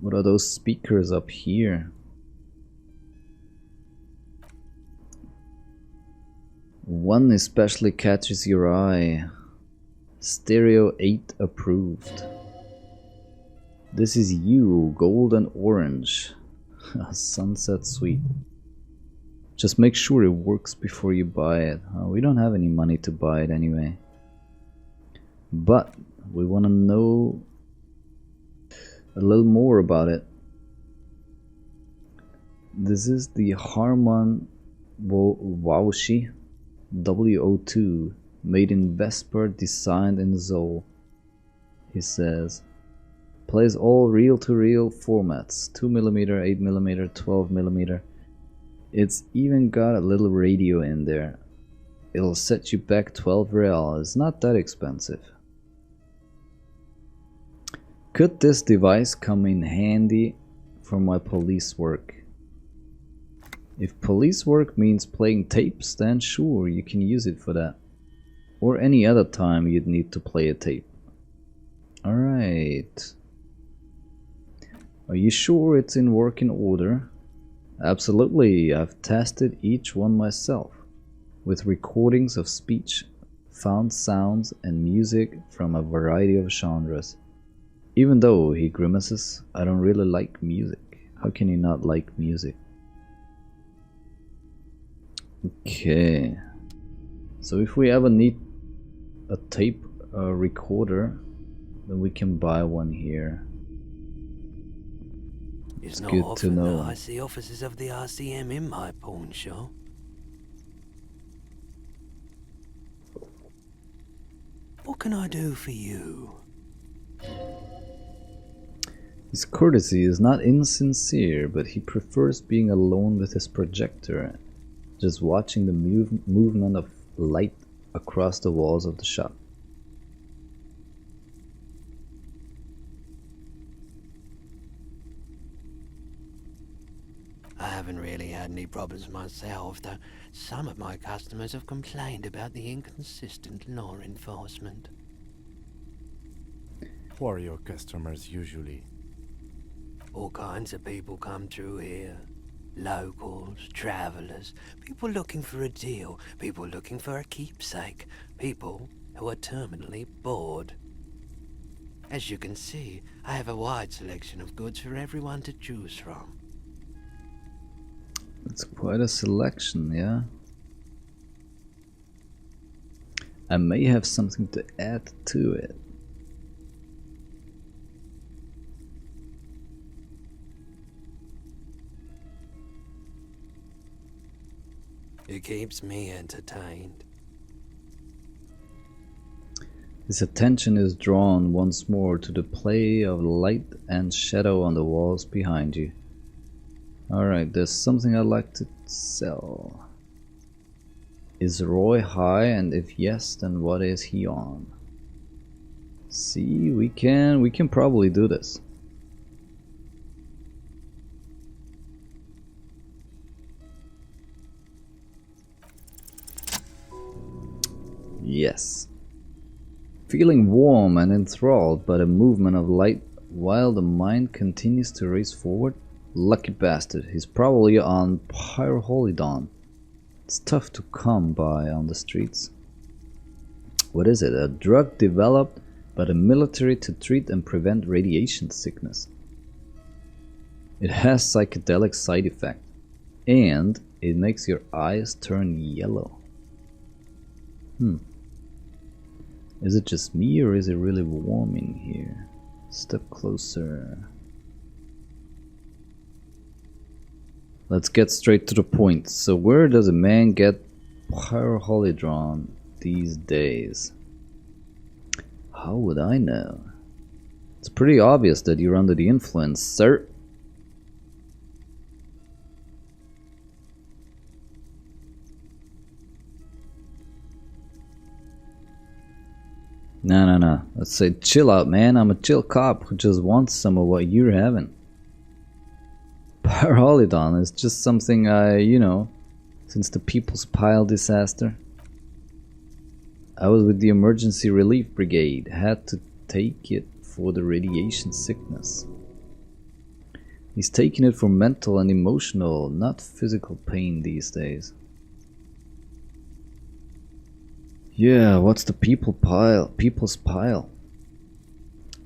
What are those speakers up here? One especially catches your eye. Stereo 8 approved. This is you, gold and orange. Sunset Suite. Just make sure it works before you buy it. We don't have any money to buy it anyway. But we want to know a little more about it. This is the Harman Waushi WO2, made in Vesper, designed in Seoul. He says, plays all reel-to-reel formats, 2mm, 8mm, 12mm. It's even got a little radio in there. It'll set you back 12 real. It's not that expensive. Could this device come in handy for my police work? If police work means playing tapes, then sure, you can use it for that. Or any other time you'd need to play a tape. Alright. Are you sure it's in working order? Absolutely, I've tested each one myself, with recordings of speech, found sounds and music from a variety of genres. Even though, he grimaces, I don't really like music. How can you not like music? Okay, so if we ever need a tape recorder, then we can buy one here. It's good to know. I see officers of the RCM in my pawn shop. What can I do for you? His courtesy is not insincere, but he prefers being alone with his projector, just watching the movement of light across the walls of the shop. I haven't really had any problems myself, though some of my customers have complained about the inconsistent law enforcement. Who are your customers usually? All kinds of people come through here. Locals, travelers, people looking for a deal, people looking for a keepsake, people who are terminally bored. As you can see, I have a wide selection of goods for everyone to choose from. It's quite a selection, yeah? I may have something to add to it. It keeps me entertained. His attention is drawn once more to the play of light and shadow on the walls behind you. Alright, there's something I'd like to sell. Is Roy high, and if yes, then what is he on? See, we can probably do this. Yes. Feeling warm and enthralled by the movement of light while the mind continues to race forward? Lucky bastard, he's probably on Pyroholidon. It's tough to come by on the streets. What is it? A drug developed by the military to treat and prevent radiation sickness. It has psychedelic side effects, and it makes your eyes turn yellow. Is it just me, or is it really warm in here? Step closer. Let's get straight to the point. So where does a man get Pyroholidron these days? How would I know? It's pretty obvious that you're under the influence, sir. No. Let's say chill out, man. I'm a chill cop who just wants some of what you're having. Pyroholidon is just something since the People's Pile disaster. I was with the Emergency Relief Brigade, had to take it for the radiation sickness. He's taking it for mental and emotional, not physical pain these days. Yeah, what's the people's pile?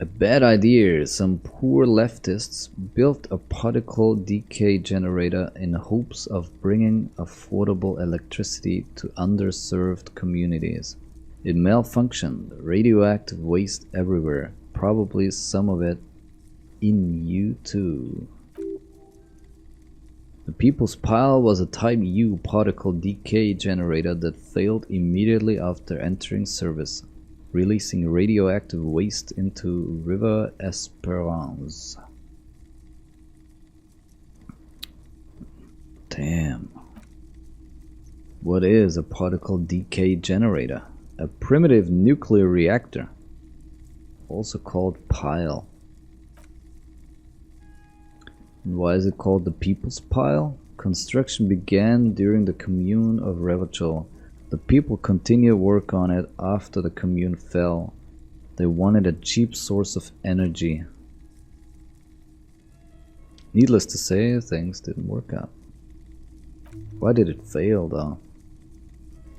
A bad idea. Some poor leftists built a particle decay generator in hopes of bringing affordable electricity to underserved communities. It malfunctioned. Radioactive waste everywhere. Probably some of it in you too. The People's Pile was a Type U particle decay generator that failed immediately after entering service, releasing radioactive waste into River Esperance. Damn. What is a particle decay generator? A primitive nuclear reactor, also called pile. And why is it called the People's Pile? Construction began during the Commune of Revachol. The people continued work on it after the Commune fell. They wanted a cheap source of energy. Needless to say, things didn't work out. Why did it fail though?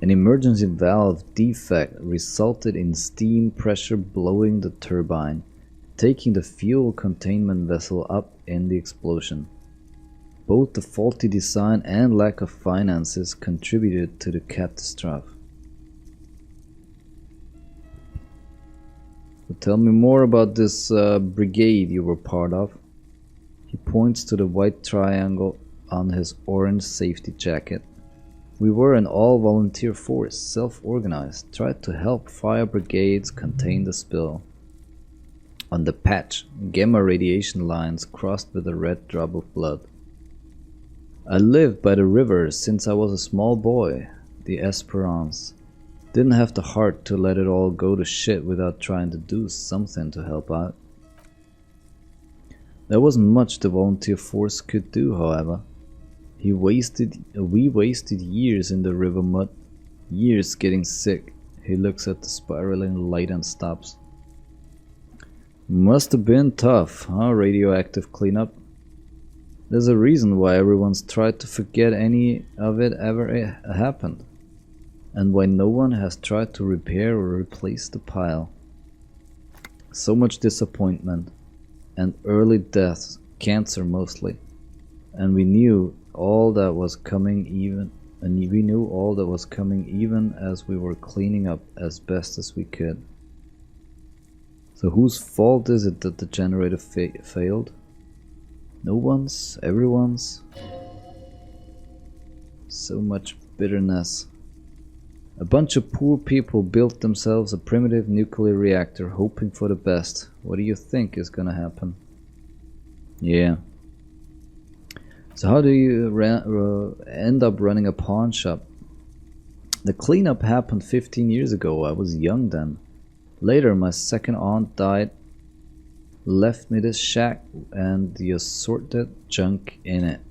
An emergency valve defect resulted in steam pressure blowing the turbine, taking the fuel containment vessel up in the explosion. Both the faulty design and lack of finances contributed to the catastrophe. So tell me more about this brigade you were part of. He points to the white triangle on his orange safety jacket. We were an all-volunteer force, self-organized, tried to help fire brigades contain the spill. On the patch, gamma radiation lines crossed with a red drop of blood. I lived by the river since I was a small boy, the Esperance. Didn't have the heart to let it all go to shit without trying to do something to help out. There wasn't much the volunteer force could do, however. We wasted years in the river mud, years getting sick. He looks at the spiraling light and stops. Must have been tough, huh, radioactive cleanup? There's a reason why everyone's tried to forget any of it ever happened, and why no one has tried to repair or replace the pile. So much disappointment, and early deaths, cancer mostly, and we knew all that was coming even as we were cleaning up as best as we could. So whose fault is it that the generator failed? No one's, everyone's. So much bitterness. A bunch of poor people built themselves a primitive nuclear reactor hoping for the best. What do you think is gonna happen? Yeah. So how do you end up running a pawn shop? The cleanup happened 15 years ago. I was young then. Later, my second aunt died, left me this shack and the assorted junk in it.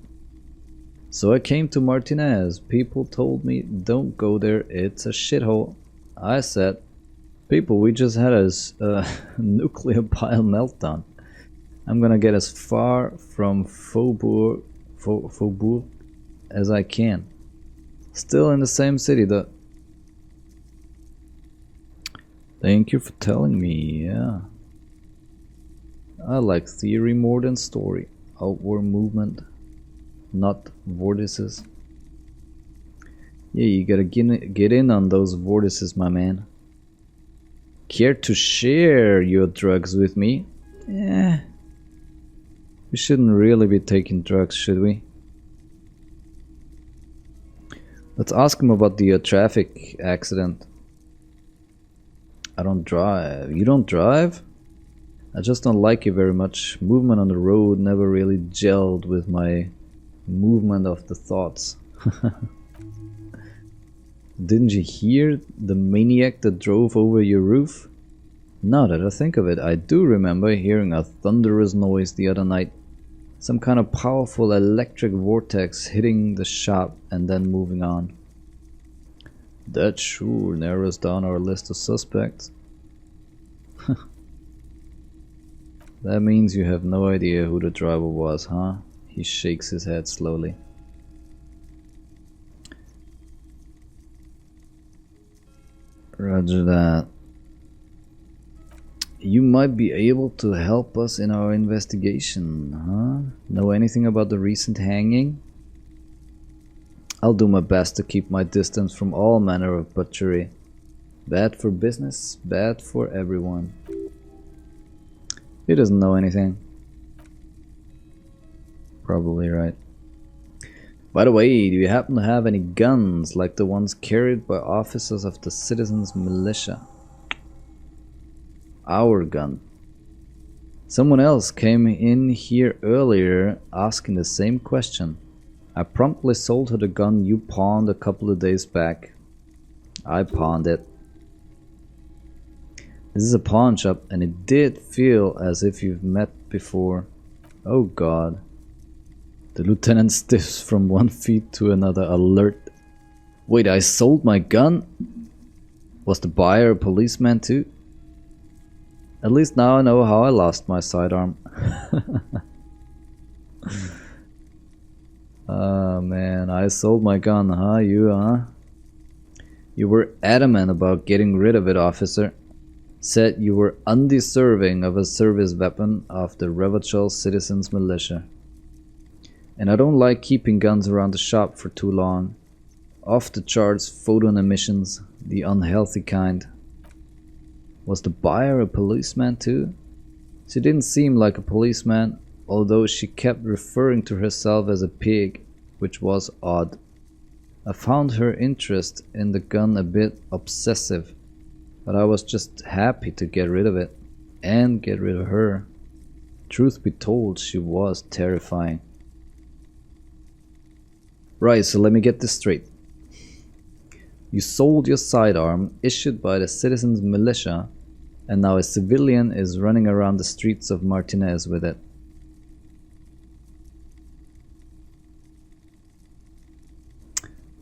So I came to Martinez. People told me, don't go there, it's a shithole. I said, people, we just had a nuclear pile meltdown. I'm gonna get as far from Faubourg as I can. Still in the same city though. Thank you for telling me, yeah. I like theory more than story. Outward movement, not vortices. Yeah, you gotta get in on those vortices, my man. Care to share your drugs with me? Yeah. We shouldn't really be taking drugs, should we? Let's ask him about the traffic accident. I don't drive. You don't drive? I just don't like you very much. Movement on the road never really gelled with my movement of the thoughts. Didn't you hear the maniac that drove over your roof? Now that I think of it, I do remember hearing a thunderous noise the other night. Some kind of powerful electric vortex hitting the shop and then moving on. That sure narrows down our list of suspects. That means you have no idea who the driver was, huh? He shakes his head slowly. Roger that. You might be able to help us in our investigation, huh? Know anything about the recent hanging? I'll do my best to keep my distance from all manner of butchery. Bad for business, bad for everyone. He doesn't know anything. Probably right. By the way, do you happen to have any guns like the ones carried by officers of the citizens' militia? Our gun. Someone else came in here earlier asking the same question. I promptly sold her the gun you pawned a couple of days back. I pawned it. This is a pawn shop, and it did feel as if you've met before. Oh God. The lieutenant stiffs from one feet to another, alert. Wait, I sold my gun? Was the buyer a policeman too? At least now I know how I lost my sidearm. Oh man, I sold my gun, huh? You were adamant about getting rid of it, officer. Said you were undeserving of a service weapon of the Revachol Citizens Militia. And I don't like keeping guns around the shop for too long. Off the charts photon emissions, the unhealthy kind. Was the buyer a policeman too? She didn't seem like a policeman, although she kept referring to herself as a pig, which was odd. I found her interest in the gun a bit obsessive, but I was just happy to get rid of it, and get rid of her. Truth be told, she was terrifying. Right, so let me get this straight. You sold your sidearm, issued by the citizens' militia, and now a civilian is running around the streets of Martinez with it.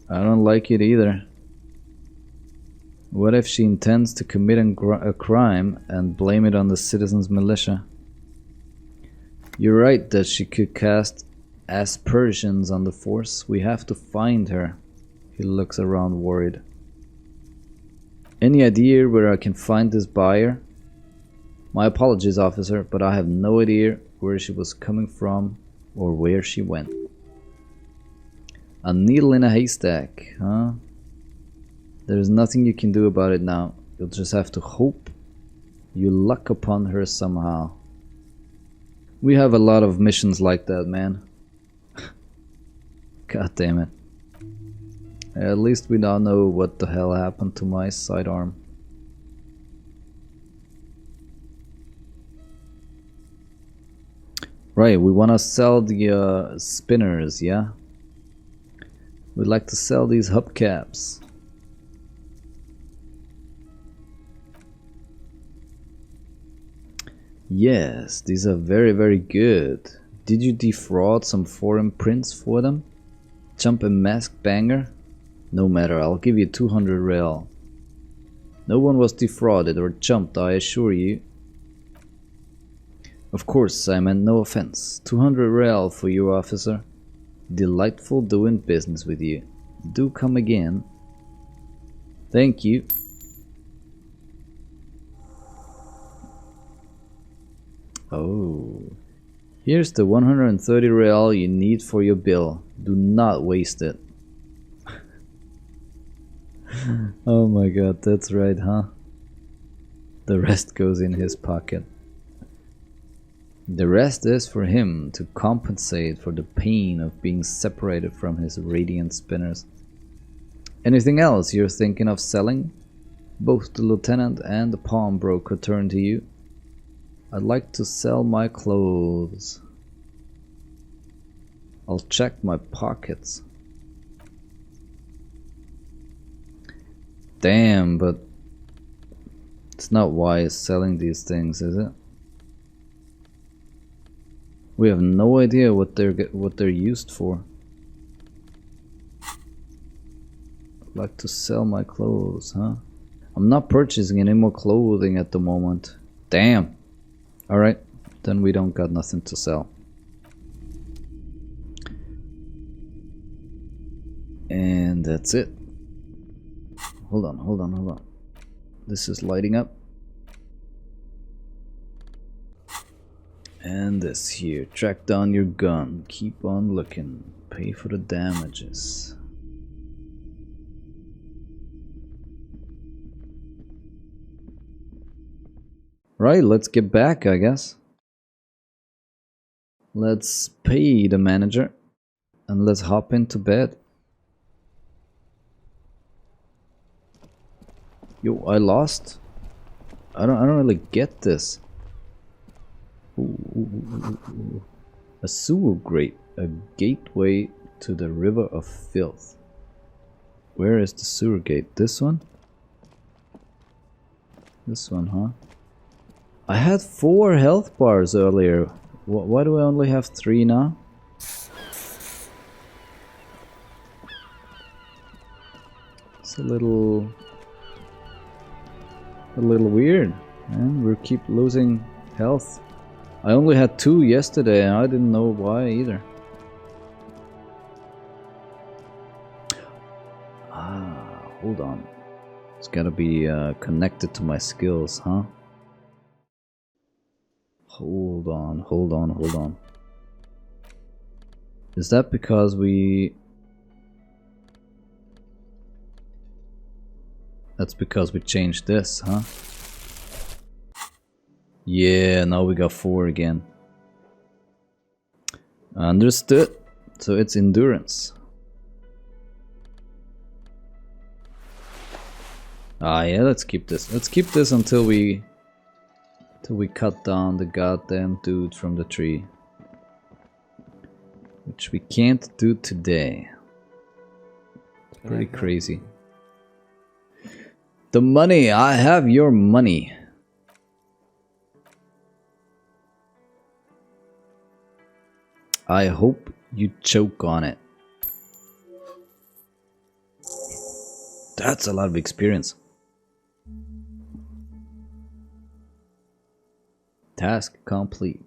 I don't like it either. What if she intends to commit a crime and blame it on the citizens' militia? You're right that she could cast aspersions on the force. We have to find her. He looks around worried. Any idea where I can find this buyer? My apologies, officer, but I have no idea where she was coming from or where she went. A needle in a haystack, huh? There's nothing you can do about it now. You'll just have to hope you luck upon her somehow. We have a lot of missions like that, man. God damn it. At least we now know what the hell happened to my sidearm. Right, we want to sell the spinners, yeah? We'd like to sell these hubcaps. Yes, these are very, very good. Did you defraud some foreign prince for them? Jump a masked banger? No matter, I'll give you 200 real. No one was defrauded or jumped, I assure you. Of course, I meant no offense. 200 real for you, officer. Delightful doing business with you. Do come again. Thank you. Oh. Here's the 130 real you need for your bill. Do not waste it. Oh my god, that's right, huh? The rest goes in his pocket. The rest is for him to compensate for the pain of being separated from his radiant spinners. Anything else you're thinking of selling? Both the lieutenant and the pawnbroker turn to you. I'd like to sell my clothes. I'll check my pockets. Damn, but it's not wise selling these things, is it? We have no idea what they're used for. I'd like to sell my clothes, huh? I'm not purchasing any more clothing at the moment. Damn. Alright, then we don't got nothing to sell. And that's it. Hold on. This is lighting up. And this here. Track down your gun. Keep on looking. Pay for the damages. Right, let's get back, I guess. Let's pay the manager. And let's hop into bed. Yo, I lost? I don't really get this. Ooh. A sewer grate, a gateway to the river of filth. Where is the sewer gate? This one? This one, huh? I had 4 health bars earlier. Why do I only have 3 now? It's a little weird, man. We keep losing health. I only had 2 yesterday and I didn't know why either. Hold on. It's gotta be connected to my skills, huh? Hold on. Is that because we... That's because we changed this, huh? Yeah, now we got 4 again. Understood. So it's endurance. Yeah, let's keep this. Let's keep this until we cut down the goddamn dude from the tree. Which we can't do today. Pretty crazy. The money! I have your money! I hope you choke on it. That's a lot of experience. Task complete.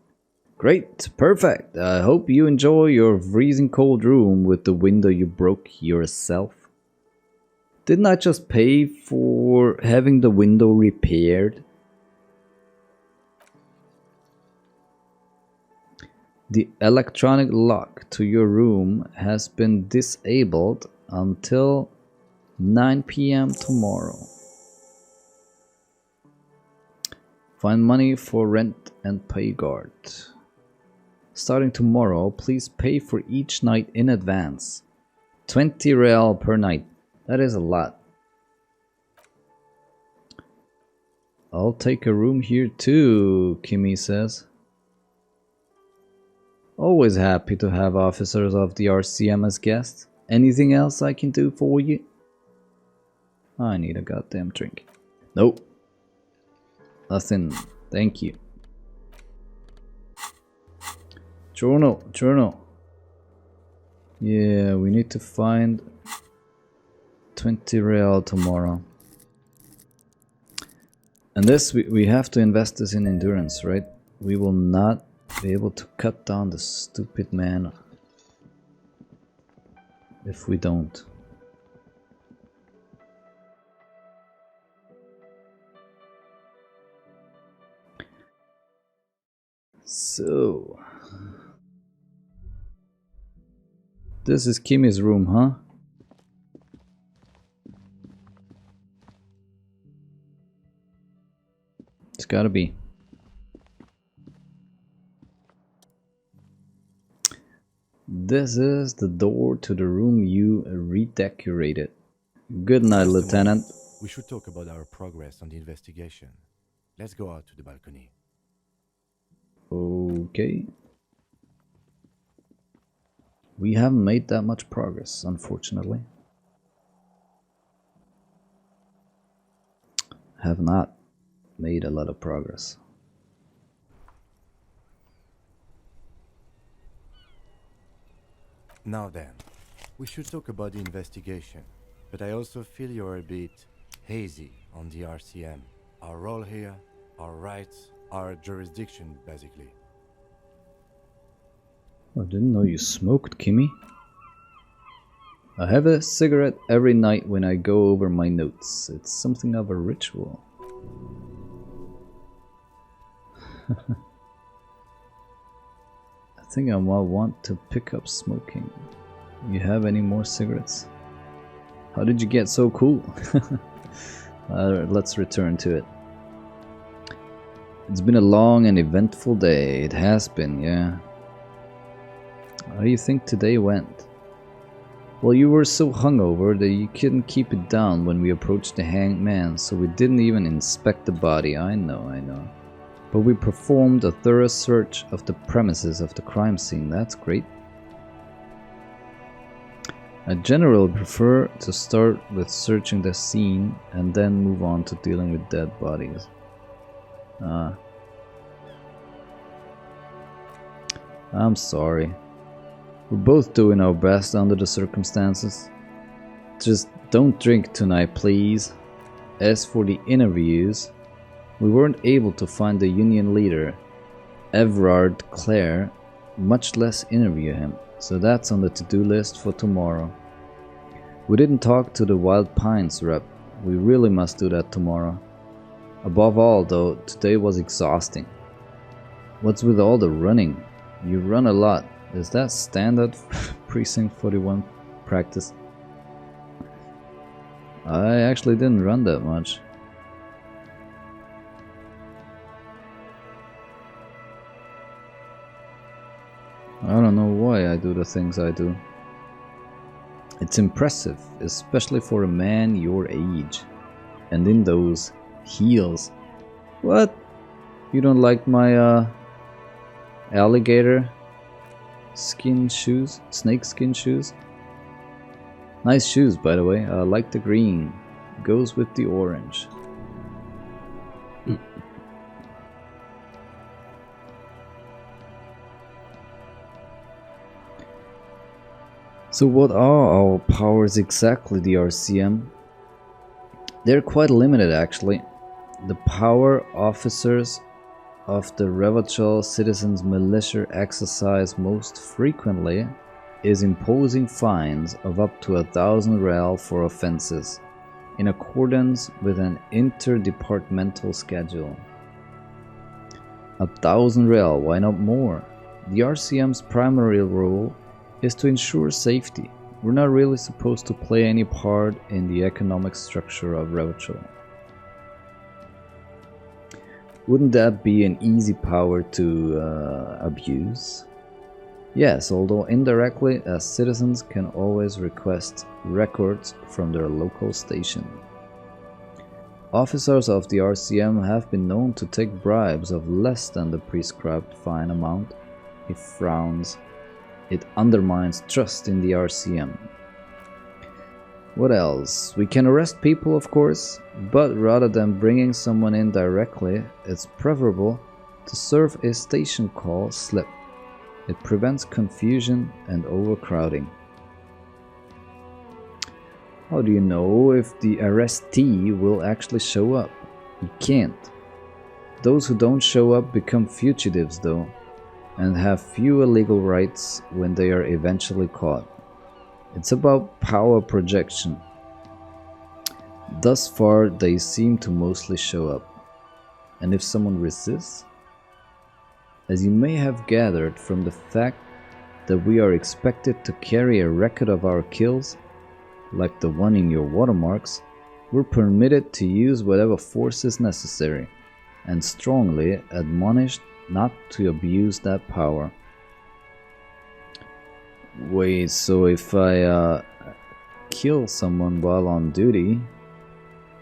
Great, perfect. I hope you enjoy your freezing cold room with the window you broke yourself. Didn't I just pay for having the window repaired? The electronic lock to your room has been disabled until 9 p.m. tomorrow. Find money for rent and pay guard. Starting tomorrow, please pay for each night in advance. 20 real per night. That is a lot. I'll take a room here too, Kimmy says. Always happy to have officers of the RCM as guests. Anything else I can do for you? I need a goddamn drink. Nope. Nothing. Thank you. Journal. Yeah, we need to find 20 real tomorrow. And this, we have to invest this in endurance, right? We will not be able to cut down the stupid man if we don't. So, this is Kimmy's room, huh? It's gotta be. This is the door to the room you redecorated. Good night, Lieutenant. We should talk about our progress on the investigation. Let's go out to the balcony. Okay. We haven't made that much progress, unfortunately. Have not made a lot of progress. Now then, we should talk about the investigation, but I also feel you're a bit hazy on the RCM. Our role here, our rights, our jurisdiction, basically. I didn't know you smoked, Kimmy. I have a cigarette every night when I go over my notes. It's something of a ritual. I think I might want to pick up smoking. You have any more cigarettes? How did you get so cool? Let's return to it. It's been a long and eventful day. It has been, yeah. How do you think today went? Well, you were so hungover that you couldn't keep it down when we approached the hanged man, so we didn't even inspect the body. I know. But we performed a thorough search of the premises of the crime scene. That's great. I generally prefer to start with searching the scene and then move on to dealing with dead bodies. I'm sorry. We're both doing our best under the circumstances. Just don't drink tonight, please. As for the interviews, we weren't able to find the union leader, Everard Clare, much less interview him, so that's on the to-do list for tomorrow. We didn't talk to the Wild Pines rep. We really must do that tomorrow. Above all, though, today was exhausting. What's with all the running? You run a lot. Is that standard Precinct 41 practice? I actually didn't run that much. I don't know why I do the things I do. It's impressive, especially for a man your age. And in those heels. What? You don't like my alligator skin shoes? Snake skin shoes? Nice shoes, by the way. I like the green. Goes with the orange. So what are our powers exactly, the RCM? They're quite limited, actually. The power officers of the Revachol Citizens Militia exercise most frequently is imposing fines of up to 1,000 real for offenses, in accordance with an interdepartmental schedule. 1,000 real, why not more? The RCM's primary role is to ensure safety. We're not really supposed to play any part in the economic structure of Revachol. Wouldn't that be an easy power to abuse? Yes, although indirectly, as citizens can always request records from their local station. Officers of the RCM have been known to take bribes of less than the prescribed fine amount. He frowns. It undermines trust in the RCM. What else? We can arrest people, of course, but rather than bringing someone in directly, it's preferable to serve a station call slip. It prevents confusion and overcrowding. How do you know if the arrestee will actually show up? You can't. Those who don't show up become fugitives, though, and have fewer legal rights when they are eventually caught. It's about power projection. Thus far, they seem to mostly show up. And if someone resists? As you may have gathered from the fact that we are expected to carry a record of our kills, like the one in your watermarks, we're permitted to use whatever force is necessary, and strongly admonished not to abuse that power. Wait, so if I kill someone while on duty,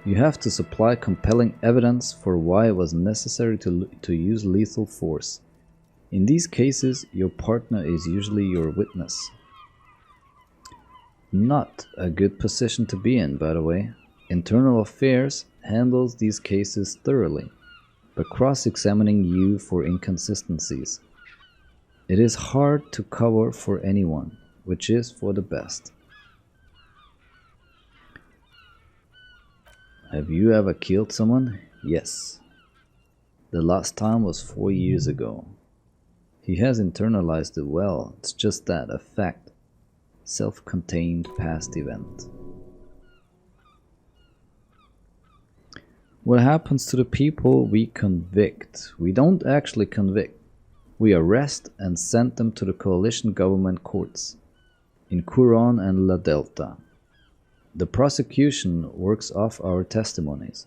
you have to supply compelling evidence for why it was necessary to use lethal force. In these cases, your partner is usually your witness. Not a good position to be in, by the way. Internal Affairs handles these cases thoroughly, by cross-examining you for inconsistencies. It is hard to cover for anyone, which is for the best. Have you ever killed someone? Yes. The last time was 4 years ago. He has internalized it well. It's just that, a fact. Self-contained past event. What happens to the people we convict? We don't actually convict. We arrest and send them to the coalition government courts in Quran and La Delta. The prosecution works off our testimonies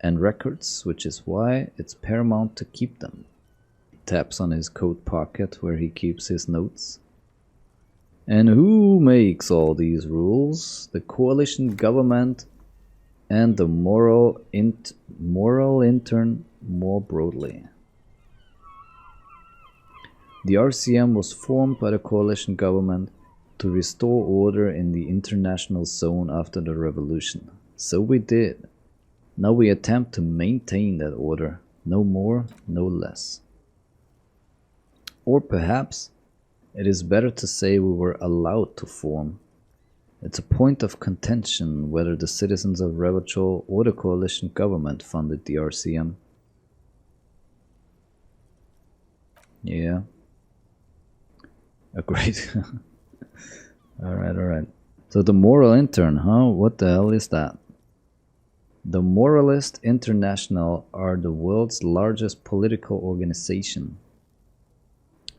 and records, which is why it's paramount to keep them. He taps on his coat pocket where he keeps his notes. And who makes all these rules? The coalition government and the moral intern more broadly. The RCM was formed by the coalition government to restore order in the international zone after the revolution. So we did. Now we attempt to maintain that order, no more, no less. Or perhaps it is better to say we were allowed to form. It's a point of contention whether the citizens of Revachol or the coalition government funded the RCM. Yeah. Great. Alright. So the Moral Intern, huh? What the hell is that? The Moralist International are the world's largest political organization.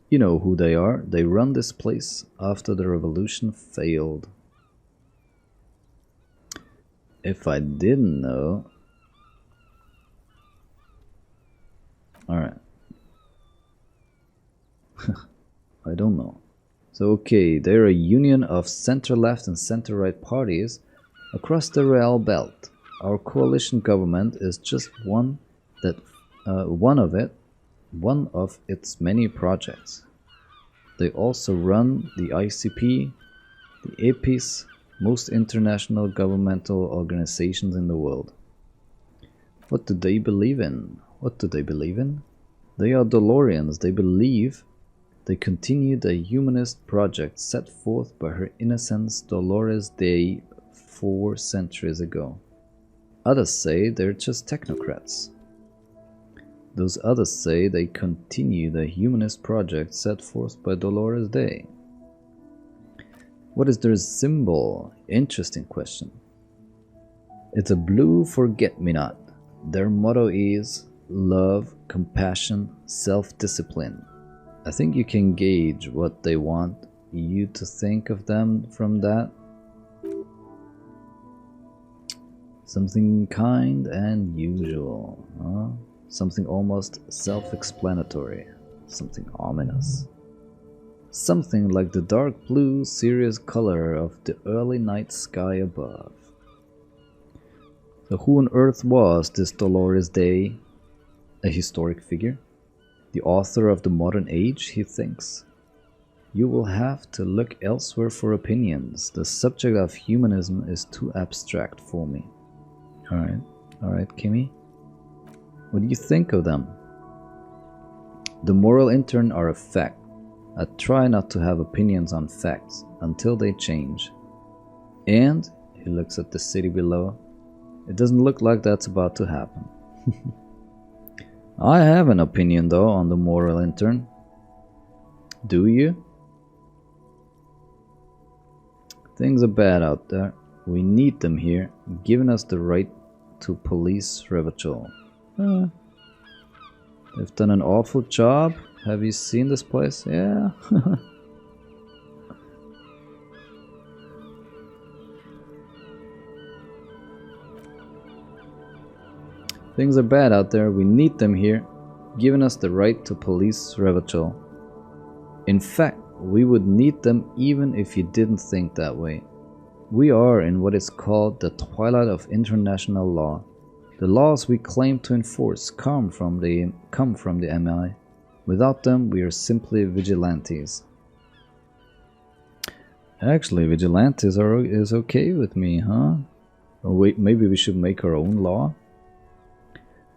You know who they are. They run this place after the revolution failed. If I didn't know... Alright. I don't know. So okay, they're a union of center-left and center-right parties across the Real Belt. Our coalition government is just one of its many projects. They also run the ICP, the EPIS, most international governmental organizations in the world. What do they believe in? They are DeLoreans. They continue the humanist project set forth by Her Innocence Dolores Day 4 centuries ago. Others say they're just technocrats. Those others say they continue the humanist project set forth by Dolores Day. What is their symbol? Interesting question. It's a blue forget-me-not. Their motto is love, compassion, self-discipline. I think you can gauge what they want you to think of them from that. Something kind and usual, huh? Something almost self-explanatory, something ominous. Something like the dark blue, serious color of the early night sky above. So who on earth was this Dolores Day? A historic figure? The author of the modern age, he thinks. You will have to look elsewhere for opinions. The subject of humanism is too abstract for me. Alright, Kimmy. What do you think of them? The Moral Intern are a fact. I try not to have opinions on facts until they change. And, he looks at the city below, it doesn't look like that's about to happen. I have an opinion though on the Moral Intern. Do you? Things are bad out there. We need them here, giving us the right to police Revachol. They've done an awful job. Have you seen this place? Yeah. Things are bad out there. We need them here, giving us the right to police Revachol. In fact, we would need them even if you didn't think that way. We are in what is called the twilight of international law. The laws we claim to enforce come from the MI. Without them, we are simply vigilantes. Actually, vigilantes is okay with me, huh? Or wait, maybe we should make our own law?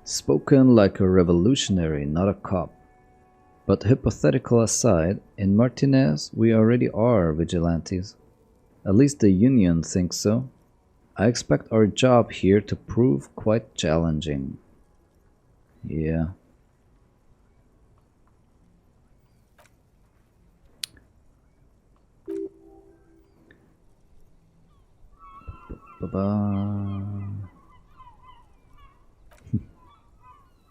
Spoken like a revolutionary, not a cop. But hypothetical aside, in Martinez we already are vigilantes. At least the Union thinks so. I expect our job here to prove quite challenging. Yeah. Bye bye.